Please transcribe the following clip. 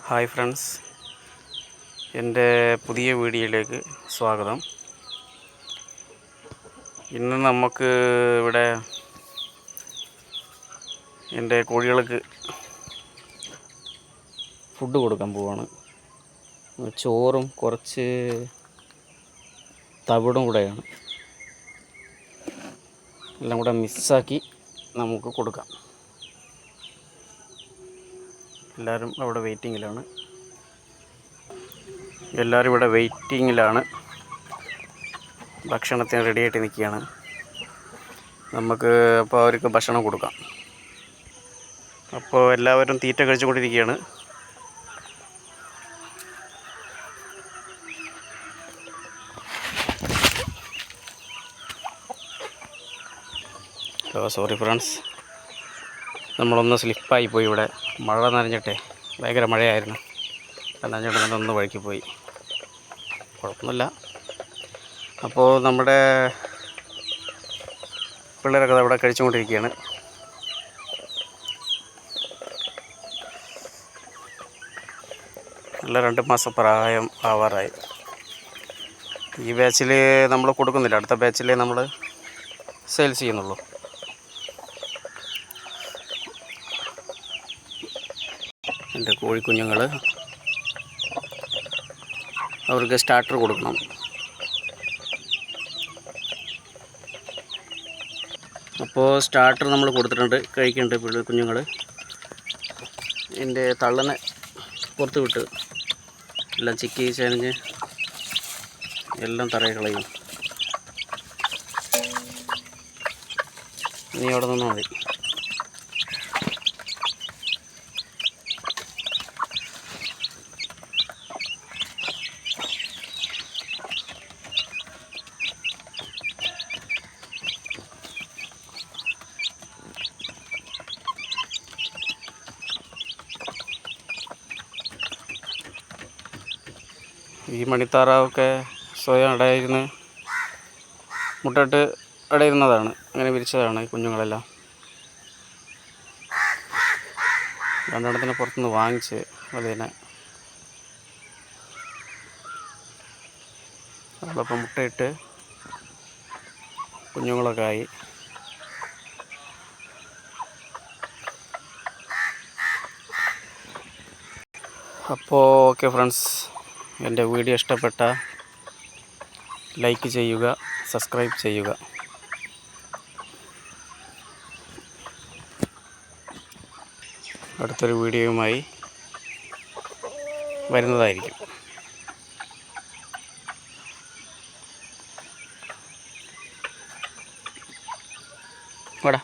Hi friends, എൻ്റെ പുതിയ വീഡിയോയിലേക്ക് സ്വാഗതം. ഇന്ന് നമുക്ക് ഇവിടെ എൻ്റെ കോഴികൾക്ക് ഫുഡ് കൊടുക്കാൻ പോവാണ്. ചോറും കുറച്ച് തവിടും കൂടെയാണ്, എല്ലാം കൂടെ മിക്സാക്കി നമുക്ക് കൊടുക്കാം. എല്ലാവരും അവിടെ വെയിറ്റിങ്ങിലാണ്. ഭക്ഷണത്തിന് റെഡിയായിട്ട് നിൽക്കുകയാണ്. നമുക്ക് അപ്പോൾ അവർക്ക് ഭക്ഷണം കൊടുക്കാം. അപ്പോൾ എല്ലാവരും തീറ്റ കഴിച്ചുകൊണ്ടിരിക്കുകയാണ്. സോറി ഫ്രണ്ട്സ്, നമ്മളൊന്ന് സ്ലിപ്പായി പോയി. ഇവിടെ മഴ നനഞ്ഞിട്ടേ, ഭയങ്കര മഴയായിരുന്നു. നനഞ്ഞിട്ട് നമ്മളൊന്ന് വഴിക്ക് പോയി. കുഴപ്പമൊന്നുമില്ല. അപ്പോൾ നമ്മുടെ പിള്ളേരൊക്കെ അവിടെ കഴിച്ചുകൊണ്ടിരിക്കുകയാണ്. നല്ല 2 മാസം പ്രായം ആവാറായി. ഈ ബാച്ചിൽ നമ്മൾ കൊടുക്കുന്നില്ല, അടുത്ത ബാച്ചിൽ നമ്മൾ സെയിൽസ് ചെയ്യുന്നുള്ളൂ. എൻ്റെ കോഴിക്കുഞ്ഞുങ്ങൾ, അവർക്ക് സ്റ്റാർട്ടർ കൊടുക്കണം. അപ്പോൾ സ്റ്റാർട്ടർ നമ്മൾ കൊടുത്തിട്ടുണ്ട്, കഴിക്കുന്നുണ്ട് കുഞ്ഞുങ്ങൾ. എൻ്റെ തള്ളനെ പുറത്ത് വിട്ട് എല്ലാം ചിക്കി ചനഞ്ഞ് എല്ലാം തറയിൽ കളയും. നീ അവിടെ നിന്നാൽ മതി. ഈ മണിത്താറാവൊക്കെ സ്വയം അടയിരുന്ന് മുട്ടയിട്ട് അടയിരുന്നതാണ്, അങ്ങനെ വിരിച്ചതാണ് ഈ കുഞ്ഞുങ്ങളെല്ലാം. 2 എണ്ണത്തിനെ പുറത്തുനിന്ന് വാങ്ങിച്ച് അതിനെ അതപ്പം മുട്ടയിട്ട് കുഞ്ഞുങ്ങളൊക്കെ ആയി. അപ്പോൾ ഓക്കെ ഫ്രണ്ട്സ്, എൻ്റെ വീഡിയോ ഇഷ്ടപ്പെട്ട ലൈക്ക് ചെയ്യുക, സബ്സ്ക്രൈബ് ചെയ്യുക. അടുത്തൊരു വീഡിയോയുമായി വരുന്നതായിരിക്കും. വാടാ.